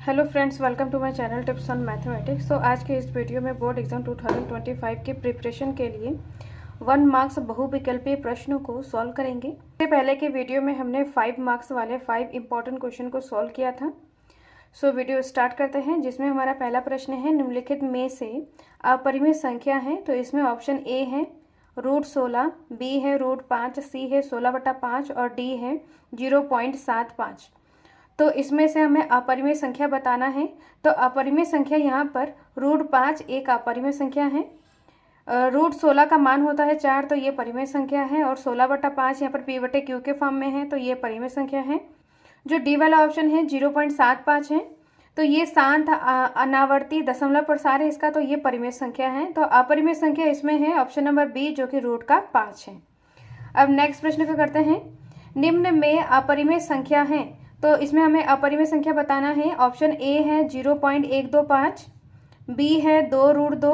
Hello friends, welcome to my channel tips on mathematics. तो आज के इस वीडियो में बोर्ड एग्जाम 2025 के प्रिपरेशन के लिए 1 मार्क्स बहुविकल्पीय प्रश्नों को सॉल्व करेंगे। इससे पहले के वीडियो में हमने 5 मार्क्स वाले 5 इंपॉर्टेंट क्वेश्चन को सॉल्व किया था। सो वीडियो स्टार्ट करते हैं, जिसमें हमारा पहला प्रश्न है, निम्नलिखित में से अपरिमित संख्या है। तो इसमें ऑप्शन ए है √16, बी है √5, सी है 16/5 और डी है 0.75। तो इसमें से हमें अपरिमेय संख्या बताना है। तो अपरिमेय संख्या यहाँ पर √5 एक अपरिमेय संख्या है, √16 का मान होता है 4, तो ये परिमेय संख्या है, और 16/5 यहाँ पर p/q के फॉर्म में है, तो ये परिमेय संख्या है। जो डी वाला ऑप्शन है 0.75 है, तो ये शांत अनावर्ती दशमलव प्रसार है इसका, तो ये परिमेय संख्या है। तो अपरिमेय संख्या इसमें है ऑप्शन नंबर बी, जो कि √5 है। अब नेक्स्ट प्रश्न को करते हैं, निम्न में अपरिमेय संख्या है। तो इसमें हमें अपरिमेय संख्या बताना है। ऑप्शन ए है 0.125, बी है 2√2,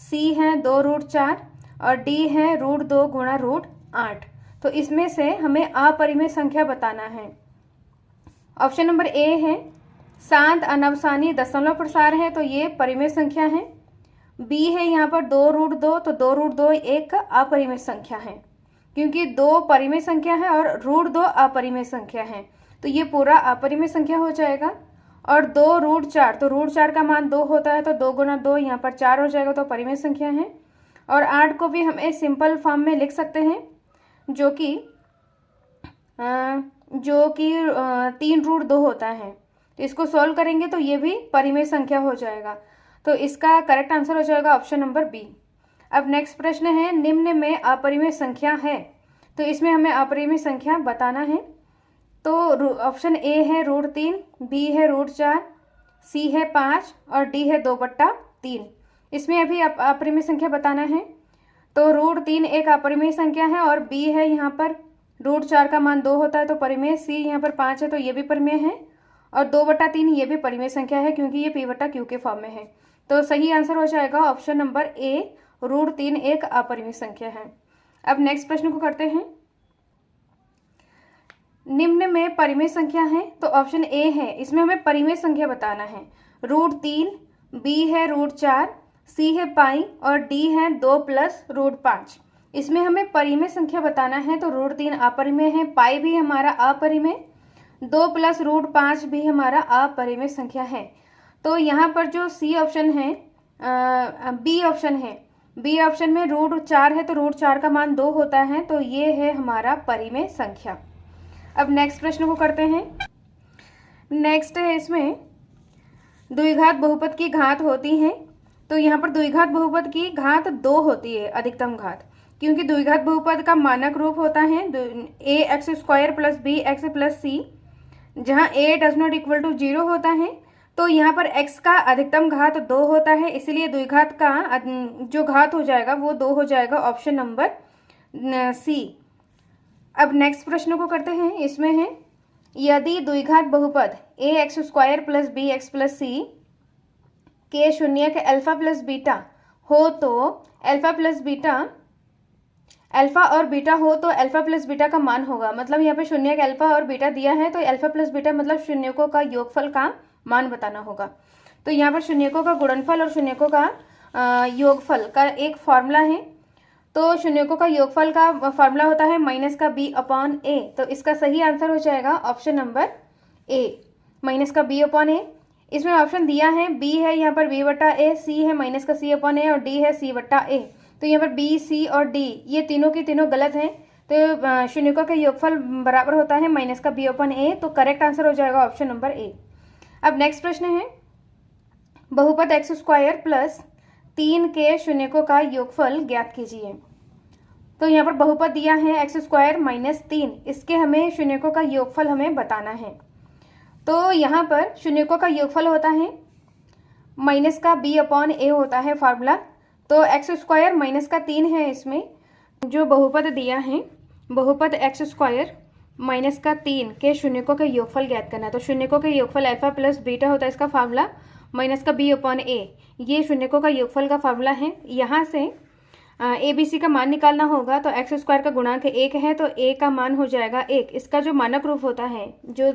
सी है 2√4 और डी है √2 गुणा √8। तो इसमें से हमें अपरिमेय संख्या बताना है। ऑप्शन नंबर ए है शांत अनवसानी दशमलव प्रसार है, तो ये परिमेय संख्या है। बी है यहाँ पर 2√2, तो 2√2 एक अपरिमेय संख्या है, क्योंकि 2 परिमेय संख्या है और √2 अपरिमेय संख्या है, तो ये पूरा अपरिमेय संख्या हो जाएगा। और 2√4, तो √4 का मान 2 होता है, तो 2 गुना 2 यहाँ पर 4 हो जाएगा, तो परिमेय संख्या है। और 8 को भी हमें सिंपल फॉर्म में लिख सकते हैं, जो कि 3√2 होता है। तो इसको सॉल्व करेंगे तो ये भी परिमेय संख्या हो जाएगा। तो इसका करेक्ट आंसर हो जाएगा ऑप्शन नंबर बी। अब नेक्स्ट प्रश्न है, निम्न में अपरिमेय संख्या है। तो इसमें हमें अपरिमेय संख्या बताना है। तो ऑप्शन ए है √3, बी है √4, सी है 5 और डी है 2/3। इसमें अभी अपरिमेय संख्या बताना है। तो √3 एक अपरिमेय संख्या है, और बी है यहाँ पर √4 का मान 2 होता है, तो परिमेय। सी यहाँ पर 5 है, तो ये भी परिमेय है, और 2/3 ये भी परिमेय संख्या है, क्योंकि ये p/q के फॉर्म में है। तो सही आंसर हो जाएगा ऑप्शन नंबर ए, √3 एक अपरिमेय संख्या है। अब नेक्स्ट प्रश्न को करते हैं, निम्न में परिमेय संख्या है। तो ऑप्शन ए है, इसमें हमें परिमेय संख्या बताना है। √3, बी है √4, सी है पाई और डी है 2 + √5। इसमें हमें परिमेय संख्या बताना है। तो √3 अपरिमेय है, पाई भी हमारा अपरिमेय, 2 + √5 भी हमारा अपरिमेय संख्या है। तो यहाँ पर जो सी ऑप्शन है, बी ऑप्शन है, बी ऑप्शन में √4 है, तो √4 का मान 2 होता है, तो ये है हमारा परिमेय संख्या। अब नेक्स्ट प्रश्न को करते हैं। नेक्स्ट है, इसमें द्विघात बहुपद की घात होती है। तो यहाँ पर द्विघात बहुपद की घात 2 होती है, अधिकतम घात, क्योंकि द्विघात बहुपद का मानक रूप होता है ax² + bx + c, जहाँ a does not equal to 0 होता है। तो यहाँ पर x का अधिकतम घात 2 होता है, इसलिए द्विघात का जो घात हो जाएगा वो 2 हो जाएगा, ऑप्शन नंबर सी। अब नेक्स्ट प्रश्न को करते हैं। इसमें है, यदि द्विघात बहुपद ax² + bx + c के शून्यक अल्फा + बीटा हो, तो अल्फा और बीटा हो, तो अल्फा + बीटा का मान होगा। मतलब यहाँ पे शून्यक अल्फा और बीटा दिया है, तो अल्फा + बीटा मतलब शून्यकों का योगफल का मान बताना होगा। तो यहाँ पर शून्यकों का गुणनफल और शून्यकों का योगफल का एक फॉर्मूला है। तो शून्यकों का योगफल का फॉर्मूला होता है -b/a। तो इसका सही आंसर हो जाएगा ऑप्शन नंबर ए, -b/a। इसमें ऑप्शन दिया है, बी है यहाँ पर b/a, सी है -c/a और डी है c/a। तो यहाँ पर बी, सी और डी ये तीनों की तीनों गलत हैं। तो शून्यकों का योगफल बराबर होता है -b/a। तो करेक्ट आंसर हो जाएगा ऑप्शन नंबर ए। अब नेक्स्ट प्रश्न है, बहुपद x² + 3 के शून्यकों का योगफल ज्ञात कीजिए। तो यहाँ पर बहुपद दिया है x² - 3, इसके हमें शून्यकों का योगफल हमें बताना है। तो यहाँ पर शून्यकों का योगफल होता है -b/a होता है फार्मूला। तो x² -3 है। इसमें जो बहुपद दिया है, बहुपद x² -3 के शून्यकों का योगफल ज्ञात करना है। तो शून्यकों का योगफल अल्फा + बीटा होता है, इसका फार्मूला -b/a। ये शून्यकों का योगफल का फार्मूला है। यहाँ से ABC का मान निकालना होगा। तो x² का गुणांक 1 है, तो a का मान हो जाएगा 1। इसका जो मानक रूप होता है, जो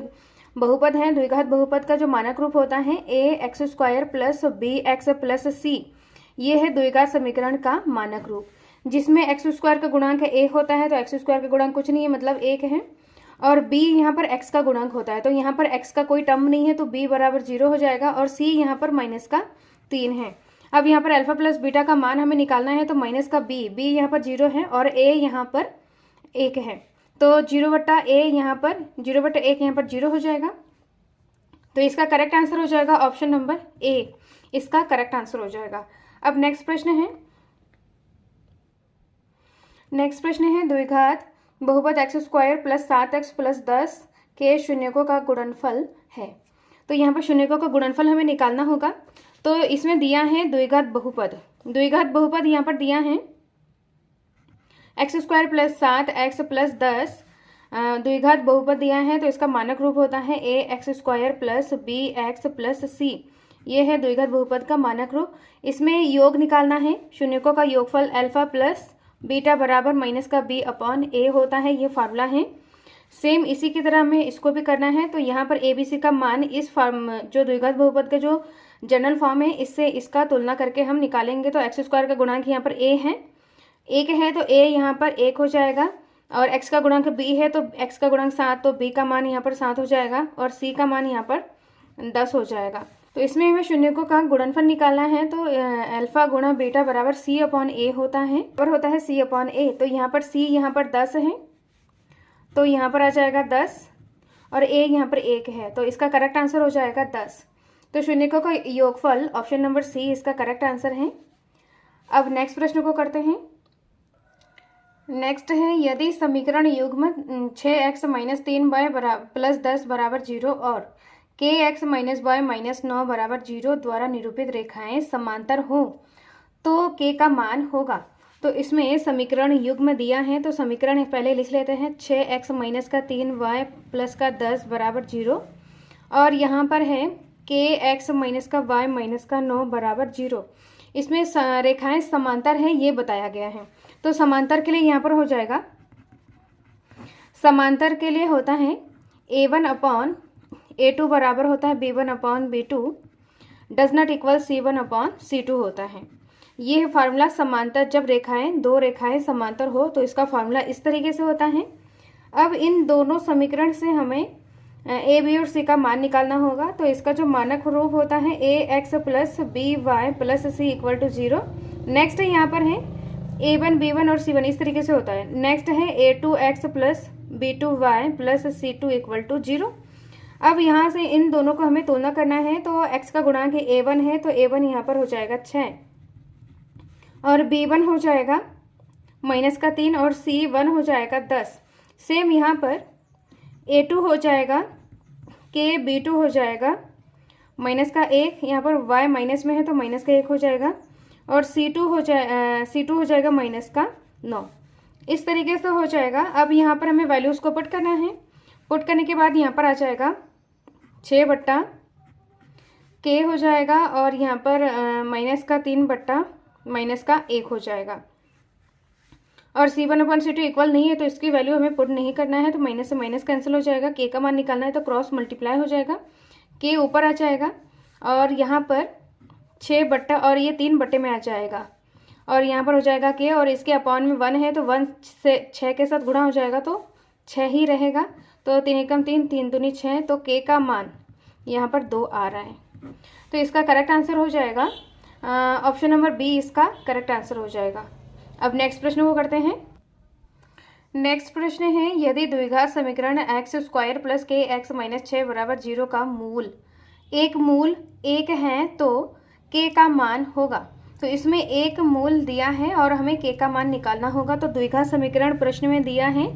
बहुपद हैं, द्विघात बहुपद का जो मानक रूप होता है a x square plus b x plus c, ये है द्विघात समीकरण का मानक रूप, जिसमें एक्स स्क्वायर का गुणांक ए होता है, तो एक्स स्क्वायर का गुणांक कुछ नहीं है मतलब 1 है, और b यहाँ पर x का गुणांक होता है, तो यहाँ पर x का कोई टर्म नहीं है, तो b बराबर 0 हो जाएगा, और c यहाँ पर माइनस का 3 है। अब यहाँ पर अल्फा प्लस बीटा का मान हमें निकालना है, तो माइनस का b यहाँ पर 0 है और a यहाँ पर 1 है, तो 0/a यहाँ पर 0/1 यहाँ पर 0 हो जाएगा। तो इसका करेक्ट आंसर हो जाएगा ऑप्शन नंबर ए, इसका करेक्ट आंसर हो जाएगा। अब नेक्स्ट प्रश्न है द्विघात बहुपद x square plus 7x plus 10 के शून्यकों का गुणनफल है। तो यहाँ पर शून्यकों का गुणनफल हमें निकालना होगा। तो इसमें दिया है द्विघात बहुपद यहाँ पर दिया है x square plus 7x plus 10, द्विघात बहुपद दिया है, तो इसका मानक रूप होता है a x square plus b x plus c, ये है द्विघात बहुपद का मानक रूप। इसमें योग निकालना है, शून्यकों का योगफल अल्फा प्लस बीटा बराबर माइनस का b अपॉन ए होता है, ये फार्मूला है। सेम इसी की तरह हमें इसको भी करना है। तो यहाँ पर ए बी सी का मान इस फॉर्म जो द्विघात बहुपद का जो जनरल फॉर्म है इससे इसका तुलना करके हम निकालेंगे। तो एक्स स्क्वायर का गुणांक यहाँ पर a है, 1 है, तो a यहाँ पर 1 हो जाएगा, और x का गुणांक b है तो x का गुणांक 7, तो b का मान यहाँ पर 7 हो जाएगा, और c का मान यहाँ पर 10 हो जाएगा। तो इसमें हमें शून्यकों का गुणनफल निकालना है। तो अल्फा गुणा बीटा बराबर c अपॉन ए होता है, c अपॉन ए। तो यहाँ पर c यहाँ पर 10 है, तो यहाँ पर आ जाएगा 10, और a यहाँ पर 1 है, तो इसका करेक्ट आंसर हो जाएगा 10। तो शून्यकों का योगफल ऑप्शन नंबर सी इसका करेक्ट आंसर है। अब नेक्स्ट प्रश्न को करते हैं। नेक्स्ट है यदि समीकरण युग्म 6x माइनस 3y प्लस 10 बराबर 0 और kx माइनस y माइनस 9 बराबर 0 द्वारा निरूपित रेखाएं समांतर हो तो k का मान होगा। तो इसमें समीकरण युग्म दिया है, तो समीकरण पहले लिख लेते हैं 6x माइनस का 3y प्लस का 10 बराबर 0, और यहाँ पर है kx माइनस का y माइनस का 9 बराबर 0। इसमें रेखाएं समांतर हैं ये बताया गया है। तो समांतर के लिए यहाँ पर हो जाएगा, समांतर के लिए होता है a1 अपॉन a2 बराबर होता है b1 upon b2 does not equal c1 upon c2 होता है। ये फार्मूला समांतर, जब दो रेखाएं समांतर हो तो इसका फार्मूला इस तरीके से होता है। अब इन दोनों समीकरण से हमें a b और c का मान निकालना होगा। तो इसका जो मानक रूप होता है ax plus by plus c equal to 0। Next यहाँ पर है a1 b1 और c1 इस तरीके से होता है। नेक्स्ट है a2x plus b2y plus c2 equal to 0। अब यहाँ से इन दोनों को हमें तुलना करना है। तो x का गुणांक a1 है, तो a1 यहाँ पर हो जाएगा 6, और b1 हो जाएगा माइनस का 3, और c1 हो जाएगा 10। सेम यहाँ पर a2 हो जाएगा k b2 हो जाएगा माइनस का 1, यहाँ पर y माइनस में है तो माइनस का 1 हो जाएगा, और c2 हो जाएगा माइनस का 9। इस तरीके से हो जाएगा। अब यहाँ पर हमें वैल्यूज को पुट करना है। पुट करने के बाद यहाँ पर आ जाएगा 6 बट्टा k हो जाएगा, और यहाँ पर माइनस का 3 बट्टा माइनस का 1 हो जाएगा, और c1 अपॉन c2 इक्वल नहीं है तो इसकी वैल्यू हमें पुट नहीं करना है। तो माइनस से माइनस कैंसिल हो जाएगा, k का मान निकालना है तो क्रॉस मल्टीप्लाई हो जाएगा, k ऊपर आ जाएगा, और यहाँ पर 6 बट्टा और ये 3 बट्टे में आ जाएगा, और यहाँ पर हो जाएगा k, और इसके अपॉन में 1 है तो 1 से 6 के साथ गुणा हो जाएगा तो 6 ही रहेगा। तो 3 एकम 3, 3 दूनी 6, तो k का मान यहाँ पर 2 आ रहा है। तो इसका करेक्ट आंसर हो जाएगा ऑप्शन नंबर बी, इसका करेक्ट आंसर हो जाएगा। अब नेक्स्ट प्रश्न को करते हैं। नेक्स्ट प्रश्न है यदि द्विघात समीकरण एक्स स्क्वायर प्लस के एक्स माइनस 6 बराबर 0 का मूल 1 है तो k का मान होगा। तो इसमें एक मूल दिया है और हमें k का मान निकालना होगा। तो द्विघात समीकरण प्रश्न में दिया है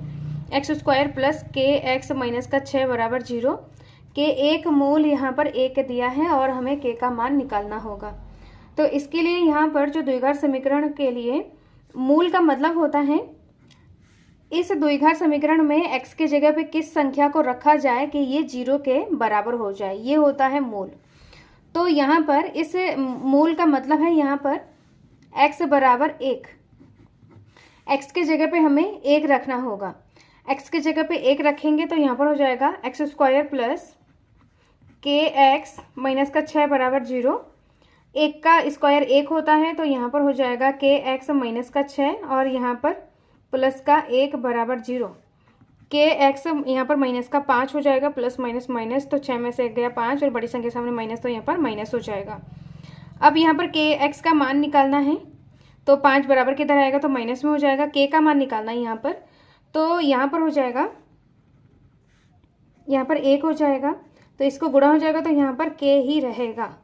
एक्स स्क्वायर प्लस के एक्स माइनस का 6 बराबर 0 के एक मूल यहाँ पर 1 दिया है और हमें k का मान निकालना होगा। तो इसके लिए यहाँ पर जो द्विघात समीकरण के लिए मूल का मतलब होता है इस द्विघात समीकरण में x के जगह पे किस संख्या को रखा जाए कि ये 0 के बराबर हो जाए, ये होता है मूल। तो यहाँ पर इस मूल का मतलब है यहाँ पर x बराबर 1, x के जगह पे हमें 1 रखना होगा। x के जगह पे 1 रखेंगे तो यहाँ पर हो जाएगा एक्स स्क्वायर प्लस के एक्स माइनस का 6 बराबर 0। एक का स्क्वायर 1 होता है, तो यहाँ पर हो जाएगा के एक्स माइनस का 6 और यहाँ पर प्लस का 1 बराबर 0। के एक्स यहाँ पर माइनस का 5 हो जाएगा, प्लस माइनस माइनस, तो 6 में से 1 गया 5 और बड़ी संख्या सामने माइनस, तो यहाँ पर माइनस हो जाएगा। अब यहाँ पर के एक्स का मान निकालना है, तो 5 बराबर किधर आएगा, तो माइनस में हो जाएगा। के का मान निकालना है यहाँ पर, तो यहाँ पर हो जाएगा, यहाँ पर 1 हो जाएगा, तो इसको गुणा हो जाएगा, तो यहाँ पर के ही रहेगा।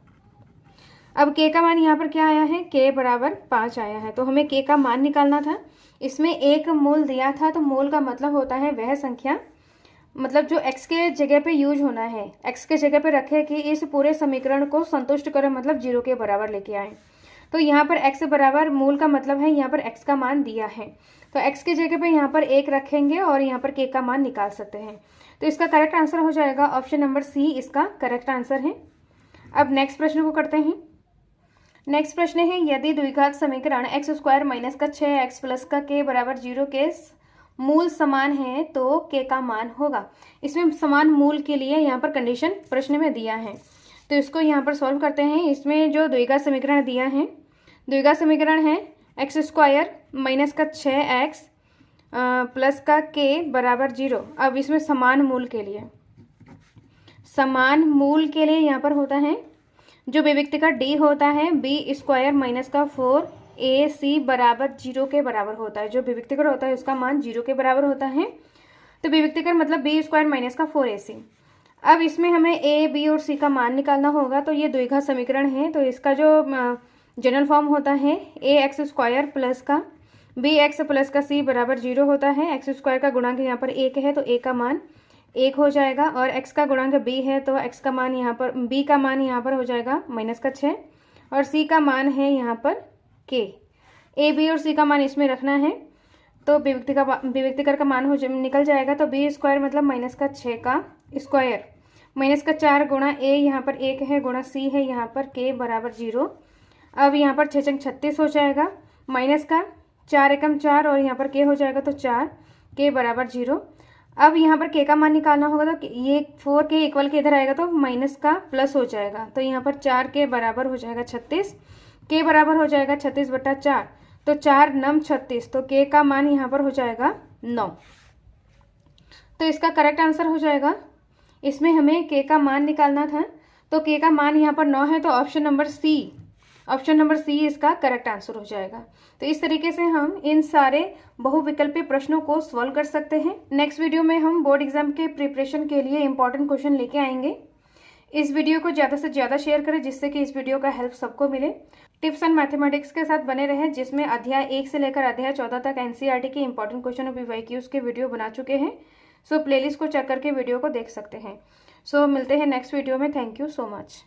अब के का मान यहाँ पर क्या आया है, के बराबर 5 आया है, तो हमें के का मान निकालना था। इसमें एक मूल दिया था, तो मूल का मतलब होता है वह संख्या, मतलब जो x के जगह पे यूज होना है, x के जगह पे रखे कि इस पूरे समीकरण को संतुष्ट करें, मतलब 0 के बराबर लेके आए। तो यहाँ पर x बराबर मूल का मतलब है यहाँ पर x का मान दिया है, तो x की जगह पे यहाँ पर 1 रखेंगे और यहाँ पर k का मान निकाल सकते हैं। तो इसका करेक्ट आंसर हो जाएगा ऑप्शन नंबर सी, इसका करेक्ट आंसर है। अब नेक्स्ट प्रश्न को करते हैं। नेक्स्ट प्रश्न है, यदि द्विघात समीकरण एक्स स्क्वायर माइनस का 6x प्लस का k बराबर 0 के मूल समान है तो k का मान होगा। इसमें समान मूल के लिए यहाँ पर कंडीशन प्रश्न में दिया है, तो इसको यहाँ पर सॉल्व करते हैं। इसमें जो द्विघात समीकरण दिया है, द्विघात समीकरण है एक्स स्क्वायर माइनस का 6x प्लस का k बराबर 0। अब इसमें समान मूल के लिए, समान मूल के लिए यहाँ पर होता है जो विभक्ति का d होता है b स्क्वायर माइनस का 4ac बराबर 0 के बराबर होता है। जो विभक्तिकर होता है उसका मान 0 के बराबर होता है, तो विभक्तिकर मतलब b स्क्वायर माइनस का 4ac। अब इसमें हमें a b और c का मान निकालना होगा, तो ये द्विघात समीकरण है, तो इसका जो जनरल फॉर्म होता है ax स्क्वायर प्लस का bx प्लस का c बराबर 0 होता है। एक्स स्क्वायर का गुणांक यहाँ पर 1 है, तो a का मान 1 हो जाएगा, और x का गुणांक b है, तो x का मान यहाँ पर, b का मान यहाँ पर हो जाएगा माइनस का 6 और c का मान है यहाँ पर k। a b और c का मान इसमें रखना है, तो विभक्तिकर का मान निकल जाएगा। तो b स्क्वायर मतलब माइनस का 6 का स्क्वायर माइनस का 4 गुणा a यहाँ पर 1 है गुणा c है यहाँ पर k बराबर 0। अब यहाँ पर 6 × 36 हो जाएगा, माइनस का 4 एकम 4 और यहाँ पर k हो जाएगा, तो 4 k बराबर 0। अब यहाँ पर k का मान निकालना होगा, तो ये 4k इक्वल के इधर आएगा तो माइनस का प्लस हो जाएगा, तो यहाँ पर 4k बराबर हो जाएगा 36, k बराबर हो जाएगा 36/4, तो 4 9 36, तो k का मान यहाँ पर हो जाएगा 9। तो इसका करेक्ट आंसर हो जाएगा, इसमें हमें k का मान निकालना था, तो k का मान यहाँ पर 9 है, तो ऑप्शन नंबर सी इसका करेक्ट आंसर हो जाएगा। तो इस तरीके से हम इन सारे बहुविकल्पी प्रश्नों को सॉल्व कर सकते हैं। नेक्स्ट वीडियो में हम बोर्ड एग्जाम के प्रिपरेशन के लिए इंपॉर्टेंट क्वेश्चन लेके आएंगे। इस वीडियो को ज़्यादा से ज़्यादा शेयर करें, जिससे कि इस वीडियो का हेल्प सबको मिले। टिप्स एंड मैथमेटिक्स के साथ बने रहें, जिसमें अध्याय 1 से लेकर अध्याय 14 तक एनसीईआरटी के इंपॉर्टेंट क्वेश्चन और पीवाईक्यूज के वीडियो बना चुके हैं। सो प्लेलिस्ट को चेक करके वीडियो को देख सकते हैं। सो मिलते हैं नेक्स्ट वीडियो में। Thank you so much.